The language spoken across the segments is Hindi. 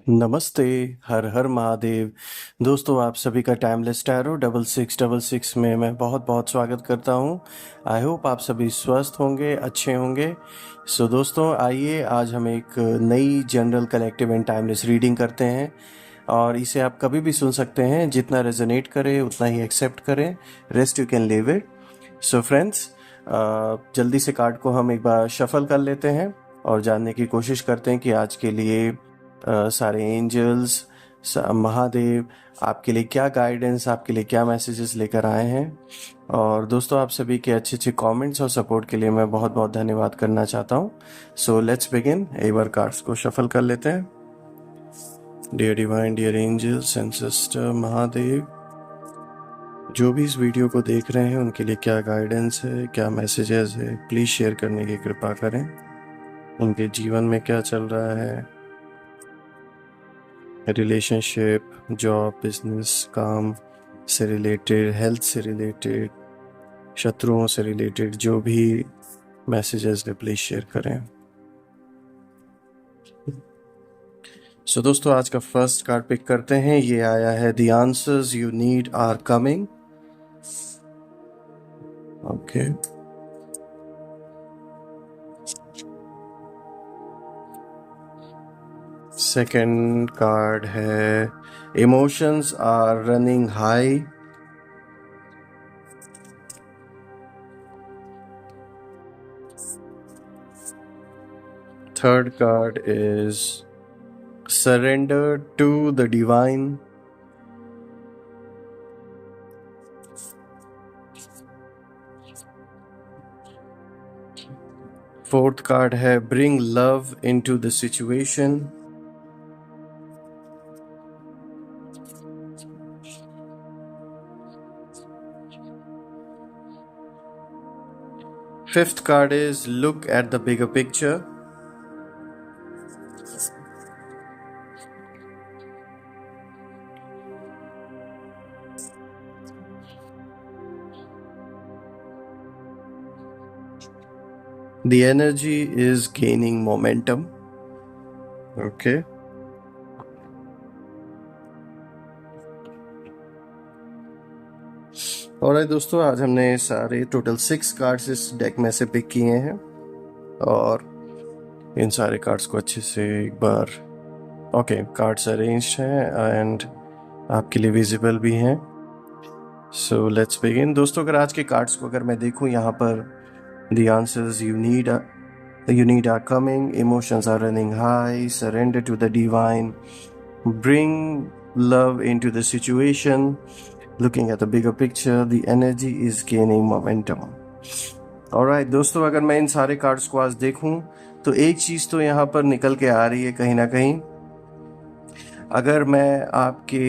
नमस्ते, हर हर महादेव। दोस्तों, आप सभी का टाइमलेस टैरो 6666 में मैं बहुत बहुत स्वागत करता हूं। आई होप आप सभी स्वस्थ होंगे, अच्छे होंगे। सो दोस्तों, आइए आज हम एक नई general collective and timeless reading करते हैं और इसे आप कभी भी सुन सकते हैं। जितना रेजोनेट करे उतना ही एक्सेप्ट करें, rest you can live it. So friends, जल्दी से कार्ड को हम एक बार शफल कर लेते हैं और जानने की कोशिश करते हैं कि आज के लिए सारे एंजल्स, महादेव आपके लिए क्या गाइडेंस, आपके लिए क्या मैसेजेस लेकर आए हैं। और दोस्तों, आप सभी के अच्छे अच्छे कमेंट्स और सपोर्ट के लिए मैं बहुत बहुत धन्यवाद करना चाहता हूँ। So let's begin. एक बार कार्ड्स को शफल कर लेते हैं। Dear divine, dear angels and sister Mahadev, जो भी इस वीडियो को देख रहे हैं उनके लिए क्या गाइडेंस है, क्या मैसेजेस है, प्लीज़ शेयर करने की कृपा करें। उनके जीवन में क्या चल रहा है, रिलेशनशिप, जॉब, बिजनेस, काम से रिलेटेड, हेल्थ से रिलेटेड, शत्रुओं से रिलेटेड, जो भी मैसेजेस है प्लीज शेयर करें। सो दोस्तों, आज का फर्स्ट कार्ड पिक करते हैं। ये आया है the answers you need are coming. Okay, second card है emotions are running high. Third card is surrender to the divine. Fourth card है bring love into the situation. Fifth card is look at the bigger picture. The energy is gaining momentum. Okay. और दोस्तों, आज हमने सारे टोटल 6 कार्ड्स इस डेक में से पिक किए हैं और इन सारे कार्ड्स को अच्छे से एक बार कार्ड्स अरेंज्ड हैं एंड आपके लिए विजिबल भी हैं। सो लेट्स बिगिन। दोस्तों, अगर आज के कार्ड्स को अगर मैं देखूं, यहाँ पर the answers you need are coming, emotions are running high, surrender to the divine, bring love into the situation, looking at the bigger picture, the energy is gaining momentum. Alright दोस्तों, अगर मैं इन सारे कार्ड्स को आज देखूं तो एक चीज़ तो यहाँ पर निकल के आ रही है कहीं ना कहीं। अगर मैं आपके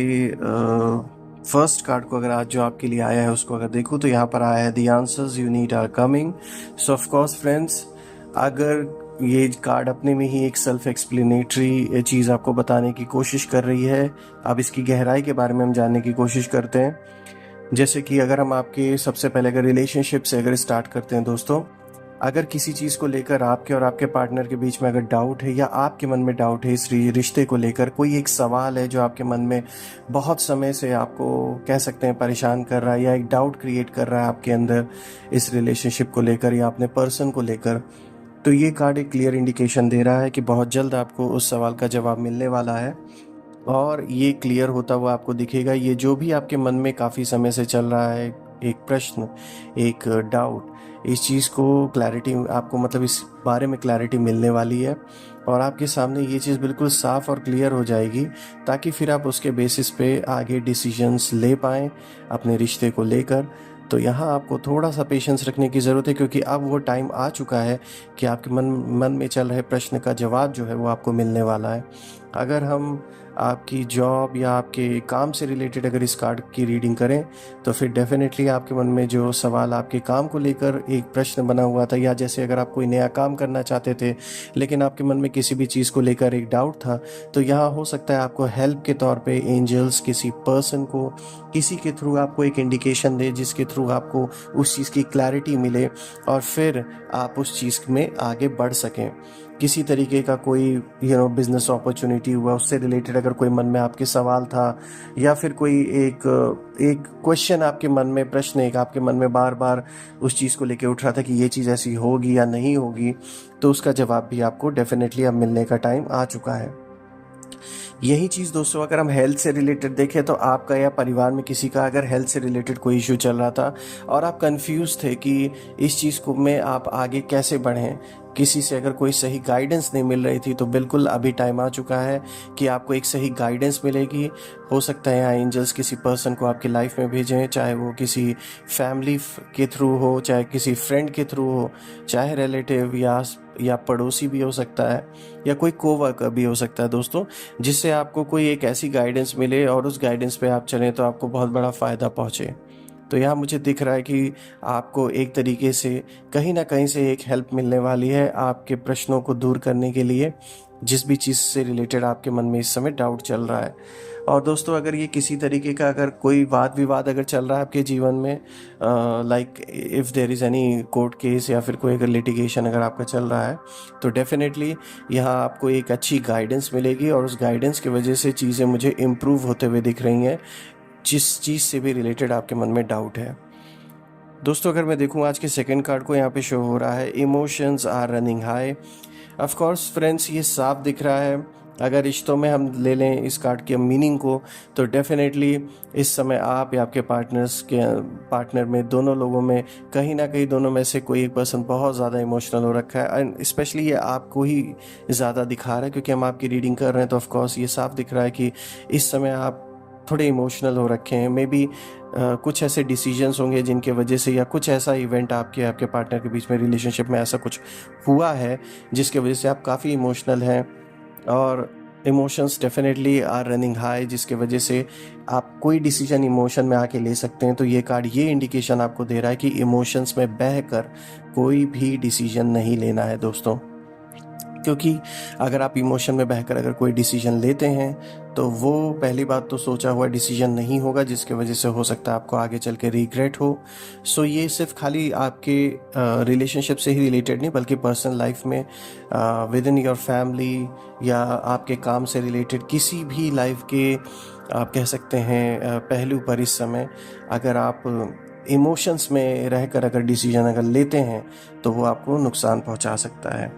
फर्स्ट कार्ड को अगर आज जो आपके लिए आया है उसको अगर देखूं तो यहाँ पर आया है the answers you need are coming. So of course friends, अगर ये कार्ड अपने में ही एक सेल्फ एक्सप्लेनेटरी चीज़ आपको बताने की कोशिश कर रही है, अब इसकी गहराई के बारे में हम जानने की कोशिश करते हैं। जैसे कि अगर हम आपके सबसे पहले अगर रिलेशनशिप से अगर स्टार्ट करते हैं दोस्तों, अगर किसी चीज़ को लेकर आपके और आपके पार्टनर के बीच में अगर डाउट है या आपके मन में डाउट है, इस रिश्ते को लेकर कोई एक सवाल है जो आपके मन में बहुत समय से आपको कह सकते हैं परेशान कर रहा है या एक डाउट क्रिएट कर रहा है आपके अंदर इस रिलेशनशिप को लेकर या अपने पर्सन को लेकर, तो ये कार्ड एक क्लियर इंडिकेशन दे रहा है कि बहुत जल्द आपको उस सवाल का जवाब मिलने वाला है और ये क्लियर होता हुआ आपको दिखेगा। ये जो भी आपके मन में काफ़ी समय से चल रहा है, एक प्रश्न, एक डाउट, इस चीज़ को क्लैरिटी आपको मतलब इस बारे में क्लैरिटी मिलने वाली है और आपके सामने ये चीज़ बिल्कुल साफ़ और क्लियर हो जाएगी, ताकि फिर आप उसके बेसिस पे आगे डिसीजंस ले पाएँ अपने रिश्ते को लेकर। तो यहाँ आपको थोड़ा सा पेशेंस रखने की ज़रूरत है, क्योंकि अब वो टाइम आ चुका है कि आपके मन में चल रहे प्रश्न का जवाब जो है वो आपको मिलने वाला है। अगर हम आपकी जॉब या आपके काम से रिलेटेड अगर इस कार्ड की रीडिंग करें तो फिर डेफिनेटली आपके मन में जो सवाल आपके काम को लेकर एक प्रश्न बना हुआ था, या जैसे अगर आप कोई नया काम करना चाहते थे लेकिन आपके मन में किसी भी चीज़ को लेकर एक डाउट था, तो यहाँ हो सकता है आपको हेल्प के तौर पे एंजल्स किसी पर्सन को, किसी के थ्रू आपको एक इंडिकेशन दे जिसके थ्रू आपको उस चीज़ की क्लैरिटी मिले और फिर आप उस चीज़ में आगे बढ़ सकें। किसी तरीके का कोई बिजनेस अपॉर्चुनिटी हुआ, उससे रिलेटेड अगर कोई मन में आपके सवाल था, या फिर कोई एक एक क्वेश्चन आपके मन में, प्रश्न एक आपके मन में बार बार उस चीज़ को लेके उठ रहा था कि ये चीज़ ऐसी होगी या नहीं होगी, तो उसका जवाब भी आपको डेफिनेटली अब मिलने का टाइम आ चुका है। यही चीज़ दोस्तों अगर हम हेल्थ से रिलेटेड देखें, तो आपका या परिवार में किसी का अगर हेल्थ से रिलेटेड कोई इशू चल रहा था और आप कंफ्यूज थे कि इस चीज़ को में आप आगे कैसे बढ़ें, किसी से अगर कोई सही गाइडेंस नहीं मिल रही थी, तो बिल्कुल अभी टाइम आ चुका है कि आपको एक सही गाइडेंस मिलेगी। हो सकता है यहाँ एंजल्स किसी पर्सन को आपकी लाइफ में भेजें, चाहे वो किसी फैमिली के थ्रू हो, चाहे किसी फ्रेंड के थ्रू हो, चाहे रिलेटिव या पड़ोसी भी हो सकता है, या कोई कोवर्कर भी हो सकता है दोस्तों, जिससे आपको कोई एक ऐसी गाइडेंस मिले और उस गाइडेंस पे आप चलें तो आपको बहुत बड़ा फ़ायदा पहुँचे। तो यहाँ मुझे दिख रहा है कि आपको एक तरीके से कहीं ना कहीं से एक हेल्प मिलने वाली है आपके प्रश्नों को दूर करने के लिए, जिस भी चीज़ से रिलेटेड आपके मन में इस समय डाउट चल रहा है। और दोस्तों अगर ये किसी तरीके का अगर कोई वाद विवाद अगर चल रहा है आपके जीवन में, like if there is any court case या फिर कोई अगर लिटिगेशन अगर आपका चल रहा है, तो डेफिनेटली यहाँ आपको एक अच्छी गाइडेंस मिलेगी, और उस गाइडेंस की वजह से चीज़ें मुझे इम्प्रूव होते हुए दिख रही हैं, जिस चीज़ से भी रिलेटेड आपके मन में डाउट है। दोस्तों अगर मैं देखूं आज के सेकंड कार्ड को, यहाँ पे शो हो रहा है emotions are running high. Of course friends, ये साफ दिख रहा है। अगर रिश्तों में हम ले लें इस कार्ड के मीनिंग को, तो डेफिनेटली इस समय आप या आपके पार्टनर में, दोनों लोगों में कहीं ना कहीं दोनों में से कोई एक पर्सन बहुत ज़्यादा इमोशनल हो रखा है, एंड स्पेशली ये आपको ही ज़्यादा दिखा रहा है क्योंकि हम आपकी रीडिंग कर रहे हैं। तो ऑफ कोर्स ये साफ दिख रहा है कि इस समय आप थोड़े इमोशनल हो रखे हैं। मे बी कुछ ऐसे डिसीजंस होंगे जिनके वजह से, या कुछ ऐसा इवेंट आपके पार्टनर के बीच में रिलेशनशिप में ऐसा कुछ हुआ है जिसके वजह से आप काफ़ी इमोशनल हैं, और emotions definitely are running high, जिसके वजह से आप कोई डिसीजन इमोशन में आके ले सकते हैं। तो ये कार्ड ये इंडिकेशन आपको दे रहा है कि इमोशंस में बहकर कोई भी डिसीजन नहीं लेना है दोस्तों, क्योंकि अगर आप इमोशन में बहकर अगर कोई डिसीजन लेते हैं, तो वो पहली बात तो सोचा हुआ डिसीजन नहीं होगा, जिसके वजह से हो सकता है आपको आगे चल के रिग्रेट हो। सो ये सिर्फ खाली आपके रिलेशनशिप से ही रिलेटेड नहीं, बल्कि पर्सनल लाइफ में, विद इन योर फैमिली, या आपके काम से रिलेटेड किसी भी लाइफ के आप कह सकते हैं पहलू पर इस समय अगर आप इमोशंस में रहकर अगर डिसीजन अगर लेते हैं, तो वो आपको नुकसान पहुंचा सकता है।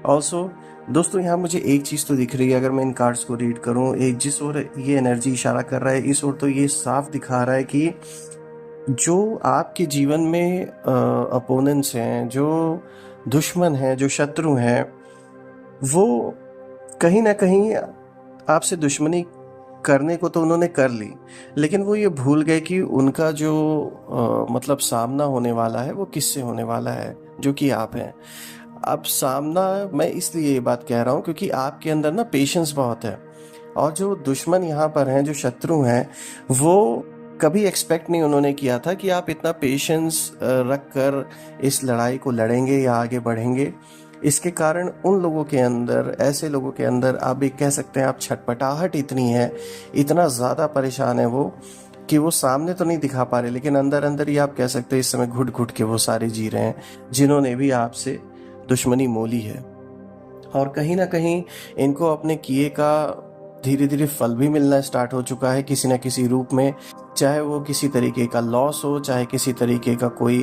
ऑल्सो दोस्तों यहाँ मुझे एक चीज़ तो दिख रही है, अगर मैं इन कार्ड्स को रीड करूँ, एक जिस ओर ये एनर्जी इशारा कर रहा है, इस ओर तो ये साफ दिखा रहा है कि जो आपके जीवन में अपोनेंट्स हैं, जो दुश्मन हैं, जो शत्रु हैं, वो कहीं ना कहीं आपसे दुश्मनी करने को तो उन्होंने कर ली, लेकिन वो ये भूल गए कि उनका जो मतलब सामना होने वाला है वो किससे होने वाला है, जो कि आप हैं। अब सामना मैं इसलिए ये बात कह रहा हूँ क्योंकि आपके अंदर ना पेशेंस बहुत है, और जो दुश्मन यहाँ पर हैं, जो शत्रु हैं, वो कभी एक्सपेक्ट नहीं उन्होंने किया था कि आप इतना पेशेंस रख कर इस लड़ाई को लड़ेंगे या आगे बढ़ेंगे। इसके कारण उन लोगों के अंदर, ऐसे लोगों के अंदर आप भी कह सकते हैं, आप छटपटाहट इतनी है, इतना ज़्यादा परेशान है वो, कि वो सामने तो नहीं दिखा पा रहे, लेकिन अंदर अंदर ही आप कह सकते हैं इस समय घुट घुट के वो सारे जी रहे हैं जिन्होंने भी आपसे दुश्मनी मोली है। और कहीं ना कहीं इनको अपने किए का धीरे धीरे फल भी मिलना स्टार्ट हो चुका है किसी न किसी रूप में, चाहे वो किसी तरीके का लॉस हो, चाहे किसी तरीके का कोई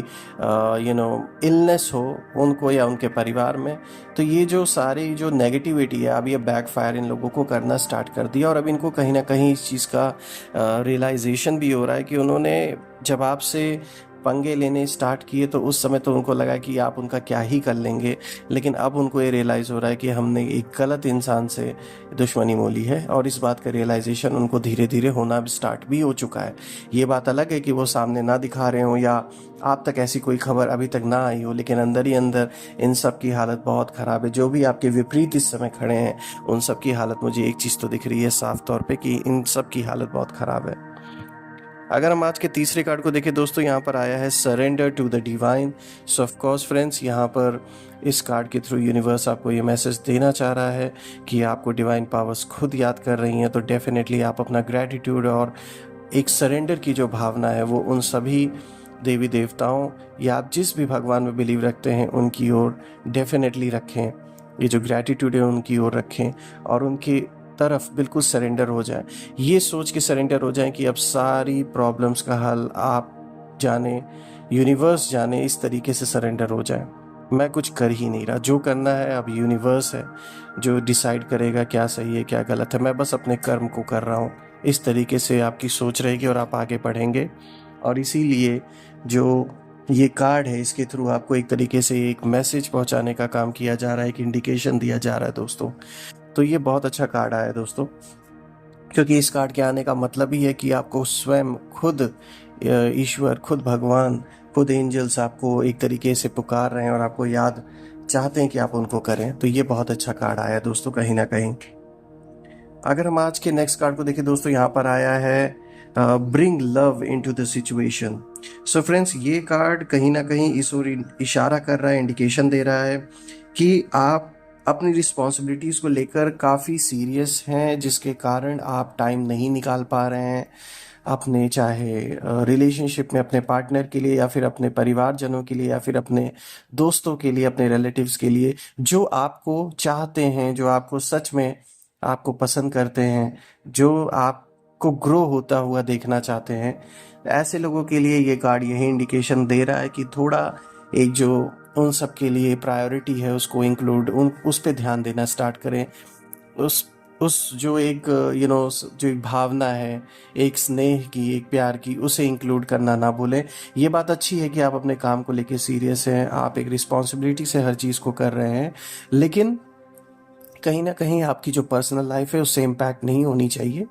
इलनेस हो उनको या उनके परिवार में। तो ये जो सारी जो नेगेटिविटी है, अब ये बैकफायर इन लोगों को करना स्टार्ट कर दिया, और अब इनको कहीं ना कहीं इस चीज़ का रियलाइजेशन भी हो रहा है कि उन्होंने जब आपसे पंगे लेने स्टार्ट किए तो उस समय तो उनको लगा कि आप उनका क्या ही कर लेंगे, लेकिन अब उनको ये रियलाइज़ हो रहा है कि हमने एक गलत इंसान से दुश्मनी मोली है, और इस बात का रियलाइजेशन उनको धीरे धीरे होना स्टार्ट भी हो चुका है। ये बात अलग है कि वो सामने ना दिखा रहे हों या आप तक ऐसी कोई खबर अभी तक ना आई हो, लेकिन अंदर ही अंदर इन सब की हालत बहुत ख़राब है। जो भी आपके विपरीत इस समय खड़े हैं, उन सब की हालत, मुझे एक चीज़ तो दिख रही है साफ तौर पे कि इन सब की हालत बहुत ख़राब है। अगर हम आज के तीसरे कार्ड को देखें दोस्तों, यहाँ पर आया है surrender to the divine. So of course friends, यहाँ पर इस कार्ड के थ्रू यूनिवर्स आपको ये मैसेज देना चाह रहा है कि आपको डिवाइन पावर्स खुद याद कर रही हैं। तो डेफिनेटली आप अपना ग्रैटिट्यूड और एक सरेंडर की जो भावना है वो उन सभी देवी देवताओं या आप जिस भी भगवान में बिलीव रखते हैं उनकी ओर डेफिनेटली रखें। ये जो ग्रैटिट्यूड है उनकी ओर रखें और उनकी तरफ बिल्कुल सरेंडर हो जाए। ये सोच के सरेंडर हो जाए कि अब सारी प्रॉब्लम्स का हल आप जाने, यूनिवर्स जाने, इस तरीके से सरेंडर हो जाए। मैं कुछ कर ही नहीं रहा, जो करना है अब यूनिवर्स है जो डिसाइड करेगा क्या सही है क्या गलत है, मैं बस अपने कर्म को कर रहा हूँ। इस तरीके से आपकी सोच रहेगी और आप आगे बढ़ेंगे। और इसीलिए जो ये कार्ड है इसके थ्रू आपको एक तरीके से एक मैसेज पहुंचाने का काम किया जा रहा है, एक इंडिकेशन दिया जा रहा है दोस्तों। तो ये बहुत अच्छा कार्ड आया है दोस्तों, क्योंकि इस कार्ड के आने का मतलब ही है कि आपको स्वयं खुद ईश्वर, खुद भगवान, खुद एंजल्स आपको एक तरीके से पुकार रहे हैं और आपको याद चाहते हैं कि आप उनको करें। तो ये बहुत अच्छा कार्ड आया है दोस्तों कहीं ना कहीं। अगर हम आज के नेक्स्ट कार्ड को देखें दोस्तों, यहाँ पर आया है bring love into the situation. So friends, ये कार्ड कहीं ना कहीं इस ओर इशारा कर रहा है, इंडिकेशन दे रहा है कि आप अपनी रिस्पॉन्सिबिलिटीज़ को लेकर काफ़ी सीरियस हैं, जिसके कारण आप टाइम नहीं निकाल पा रहे हैं अपने, चाहे रिलेशनशिप में अपने पार्टनर के लिए या फिर अपने परिवारजनों के लिए या फिर अपने दोस्तों के लिए, अपने रिलेटिव्स के लिए, जो आपको चाहते हैं, जो आपको सच में आपको पसंद करते हैं, जो आपको ग्रो होता हुआ देखना चाहते हैं। ऐसे लोगों के लिए ये कार्ड यही इंडिकेशन दे रहा है कि थोड़ा एक जो उन सब के लिए प्रायोरिटी है उसको इंक्लूड, उस पे ध्यान देना स्टार्ट करें। उस जो एक जो एक भावना है, एक स्नेह की, एक प्यार की, उसे इंक्लूड करना ना भूलें। ये बात अच्छी है कि आप अपने काम को लेके सीरियस हैं, आप एक रिस्पॉन्सिबिलिटी से हर चीज़ को कर रहे हैं, लेकिन कहीं ना कहीं आपकी जो पर्सनल लाइफ है उससे इम्पैक्ट नहीं होनी चाहिए।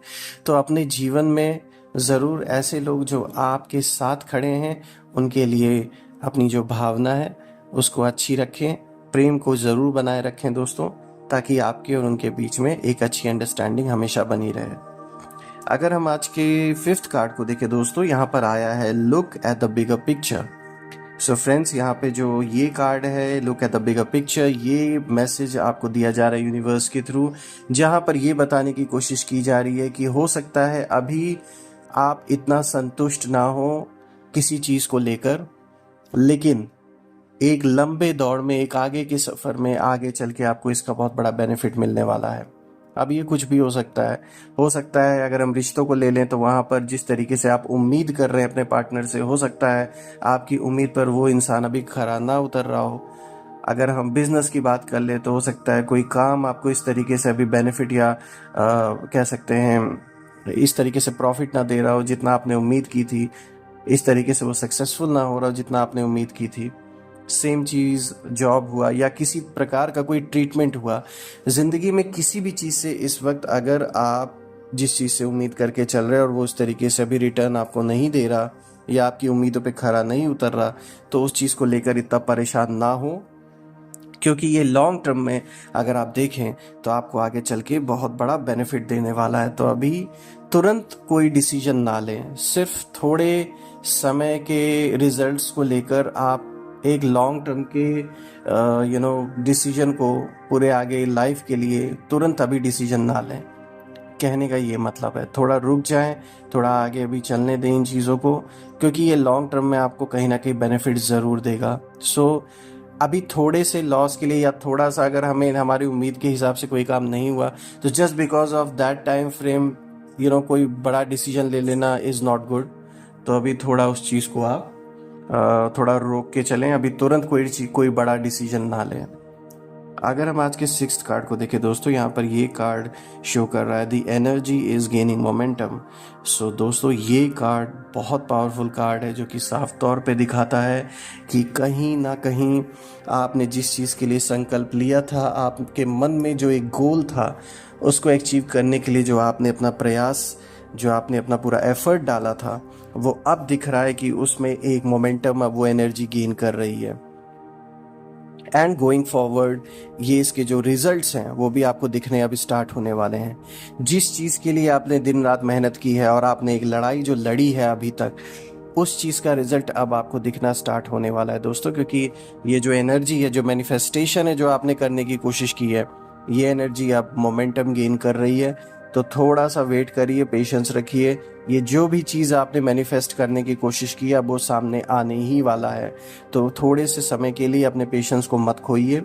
तो अपने जीवन में ज़रूर ऐसे लोग जो आपके साथ खड़े हैं उनके लिए अपनी जो भावना है उसको अच्छी रखें, प्रेम को ज़रूर बनाए रखें दोस्तों, ताकि आपके और उनके बीच में एक अच्छी अंडरस्टैंडिंग हमेशा बनी रहे। अगर हम आज के फिफ्थ कार्ड को देखें दोस्तों, यहाँ पर आया है look at the bigger picture. So friends, यहाँ पे जो ये कार्ड है look at the bigger picture, ये मैसेज आपको दिया जा रहा है यूनिवर्स के थ्रू, जहाँ पर ये बताने की कोशिश की जा रही है कि हो सकता है अभी आप इतना संतुष्ट ना हो किसी चीज़ को लेकर, लेकिन एक लंबे दौड़ में, एक आगे के सफ़र में आगे चल के आपको इसका बहुत बड़ा बेनिफिट मिलने वाला है। अब ये कुछ भी हो सकता है। हो सकता है अगर हम रिश्तों को ले लें तो वहाँ पर जिस तरीके से आप उम्मीद कर रहे हैं अपने पार्टनर से, हो सकता है आपकी उम्मीद पर वो इंसान अभी खरा ना उतर रहा हो। अगर हम बिजनेस की बात कर ले तो हो सकता है कोई काम आपको इस तरीके से अभी बेनिफिट या कह सकते हैं इस तरीके से प्रॉफिट ना दे रहा हो जितना आपने उम्मीद की थी, इस तरीके से वो सक्सेसफुल ना हो रहा हो जितना आपने उम्मीद की थी। सेम चीज़ जॉब हुआ या किसी प्रकार का कोई ट्रीटमेंट हुआ, ज़िंदगी में किसी भी चीज़ से इस वक्त अगर आप जिस चीज़ से उम्मीद करके चल रहे हैं और वो उस तरीके से अभी रिटर्न आपको नहीं दे रहा या आपकी उम्मीदों पे खरा नहीं उतर रहा, तो उस चीज़ को लेकर इतना परेशान ना हो, क्योंकि ये लॉन्ग टर्म में अगर आप देखें तो आपको आगे चल के बहुत बड़ा बेनिफिट देने वाला है। तो अभी तुरंत कोई डिसीजन ना लें, सिर्फ थोड़े समय के रिजल्ट्स को लेकर आप एक लॉन्ग टर्म के डिसीजन को पूरे आगे लाइफ के लिए तुरंत अभी डिसीजन ना लें। कहने का ये मतलब है थोड़ा रुक जाएं, थोड़ा आगे अभी चलने दें इन चीज़ों को, क्योंकि ये लॉन्ग टर्म में आपको कहीं ना कहीं बेनिफिट ज़रूर देगा। सो अभी थोड़े से लॉस के लिए या थोड़ा सा अगर हमें हमारी उम्मीद के हिसाब से कोई काम नहीं हुआ तो just because of that time frame कोई बड़ा डिसीजन ले लेना इज़ नॉट गुड। तो अभी थोड़ा उस चीज़ को आप थोड़ा रोक के चलें, अभी तुरंत कोई बड़ा डिसीजन ना लें। अगर हम आज के सिक्स्थ कार्ड को देखें दोस्तों, यहाँ पर ये कार्ड शो कर रहा है the energy is gaining momentum. So दोस्तों, ये कार्ड बहुत पावरफुल कार्ड है जो कि साफ तौर पे दिखाता है कि कहीं ना कहीं आपने जिस चीज़ के लिए संकल्प लिया था, आपके मन में जो एक गोल था उसको अचीव करने के लिए जो आपने अपना प्रयास, जो आपने अपना पूरा एफर्ट डाला था, वो अब दिख रहा है कि उसमें एक मोमेंटम, अब वो एनर्जी गेन कर रही है। एंड गोइंग फॉरवर्ड ये इसके जो रिजल्ट्स हैं वो भी आपको दिखने अब स्टार्ट होने वाले हैं। जिस चीज़ के लिए आपने दिन रात मेहनत की है और आपने एक लड़ाई जो लड़ी है अभी तक, उस चीज़ का रिजल्ट अब आपको दिखना स्टार्ट होने वाला है दोस्तों, क्योंकि ये जो एनर्जी है, जो मैनिफेस्टेशन है जो आपने करने की कोशिश की है, ये एनर्जी अब मोमेंटम गेन कर रही है। तो थोड़ा सा वेट करिए, पेशेंस रखिए, ये जो भी चीज़ आपने मैनिफेस्ट करने की कोशिश की है वो सामने आने ही वाला है। तो थोड़े से समय के लिए अपने पेशेंस को मत खोइए,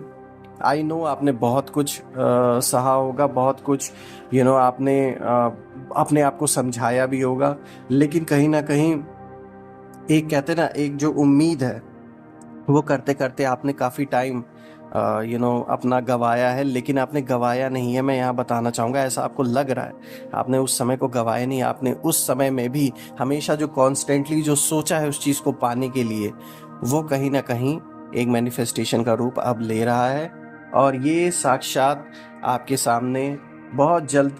आई नो आपने बहुत कुछ सहा होगा, बहुत कुछ आपने अपने आप को समझाया भी होगा, लेकिन कहीं ना कहीं एक कहते ना, एक जो उम्मीद है वो करते करते आपने काफ़ी टाइम अपना गवाया है, लेकिन आपने गवाया नहीं है। मैं यहाँ बताना चाहूँगा, ऐसा आपको लग रहा है आपने उस समय को गवाया नहीं, आपने उस समय में भी हमेशा जो कॉन्स्टेंटली जो सोचा है उस चीज़ को पाने के लिए, वो कहीं ना कहीं एक मैनिफेस्टेशन का रूप अब ले रहा है, और ये साक्षात आपके सामने बहुत जल्द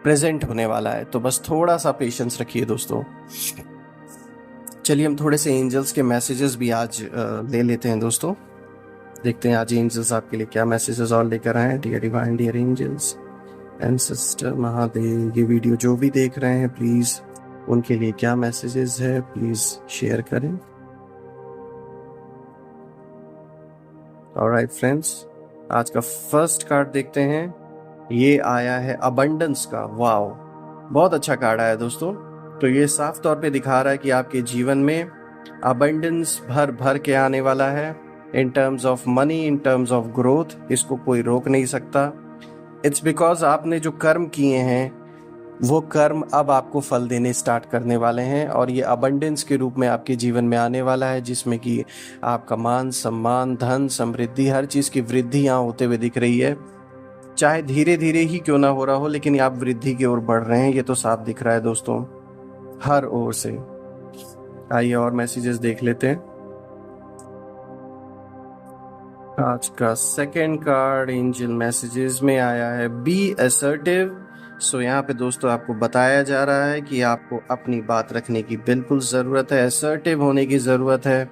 प्रेजेंट होने वाला है। तो बस थोड़ा सा पेशेंस रखिए दोस्तों। चलिए हम थोड़े से एंजल्स के मैसेजेस भी आज ले लेते हैं दोस्तों। देखते हैं आज एंजल्स आपके लिए क्या मैसेजेस और लेकर आए हैं। Dear divine, dear angels and sister Mahadev, ये वीडियो जो भी देख रहे हैं प्लीज़ उनके लिए क्या मैसेजेस है प्लीज़ शेयर करें। ऑलराइट फ्रेंड्स, आज का फर्स्ट कार्ड देखते हैं। ये आया है अबंडेंस का। वाओ, बहुत अच्छा कार्ड आया दोस्तों। तो ये साफ तौर पे दिखा रहा है कि आपके जीवन में अबंडेंस भर भर के आने वाला है, in terms of money, in terms of growth. इसको कोई रोक नहीं सकता। इट्स बिकॉज आपने जो कर्म किए हैं वो कर्म अब आपको फल देने स्टार्ट करने वाले हैं, और ये अबंडेंस के रूप में आपके जीवन में आने वाला है, जिसमें कि आपका मान सम्मान, धन, समृद्धि, हर चीज़ की वृद्धि यहाँ होते हुए दिख रही है। चाहे धीरे धीरे ही क्यों ना हो रहा हो, लेकिन आप वृद्धि की ओर बढ़ रहे हैं, ये तो साफ दिख रहा है दोस्तों हर ओर से। आइए और मैसेजेस देख लेते हैं। आज का सेकंड कार्ड एंजल मैसेजेस में आया है बी असर्टिव। सो यहाँ पे दोस्तों आपको बताया जा रहा है कि आपको अपनी बात रखने की बिल्कुल ज़रूरत है, असर्टिव होने की ज़रूरत है,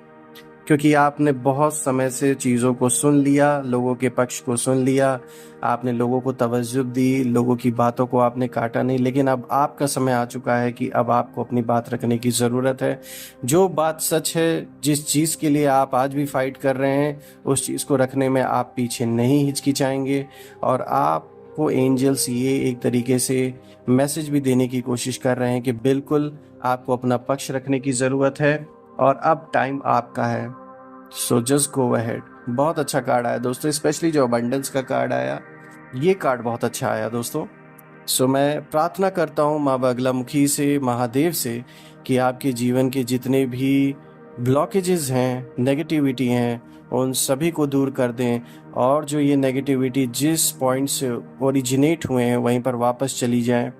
क्योंकि आपने बहुत समय से चीज़ों को सुन लिया, लोगों के पक्ष को सुन लिया, आपने लोगों को तवज्जो दी, लोगों की बातों को आपने काटा नहीं, लेकिन अब आपका समय आ चुका है कि अब आपको अपनी बात रखने की ज़रूरत है। जो बात सच है, जिस चीज़ के लिए आप आज भी फाइट कर रहे हैं, उस चीज़ को रखने में आप पीछे नहीं हिचकिचाएंगे। और आपको एंजल्स ये एक तरीके से मैसेज भी देने की कोशिश कर रहे हैं कि बिल्कुल आपको अपना पक्ष रखने की ज़रूरत है, और अब टाइम आपका है। So just go ahead. बहुत अच्छा कार्ड आया दोस्तों, स्पेशली जो अबंडेंस का कार्ड आया, ये कार्ड बहुत अच्छा आया दोस्तों। सो मैं प्रार्थना करता हूँ माँ बगलामुखी से, महादेव से, कि आपके जीवन के जितने भी ब्लॉकेजेस हैं, नेगेटिविटी हैं, उन सभी को दूर कर दें, और जो ये नेगेटिविटी जिस पॉइंट से ओरिजिनेट हुए हैं वहीं पर वापस चली जाएं,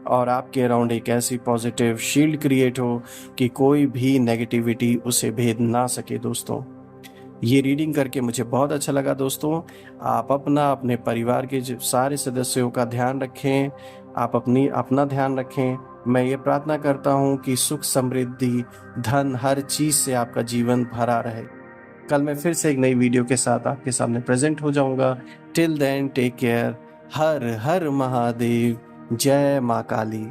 और आपके अराउंड एक ऐसी पॉजिटिव शील्ड क्रिएट हो कि कोई भी नेगेटिविटी उसे भेद ना सके दोस्तों। ये रीडिंग करके मुझे बहुत अच्छा लगा दोस्तों। आप अपने परिवार के सारे सदस्यों का ध्यान रखें, आप अपना ध्यान रखें। मैं ये प्रार्थना करता हूँ कि सुख, समृद्धि, धन, हर चीज़ से आपका जीवन भरा रहे। कल मैं फिर से एक नई वीडियो के साथ आपके सामने प्रेजेंट हो जाऊँगा। Till then take care. हर हर महादेव। जय माँ काली।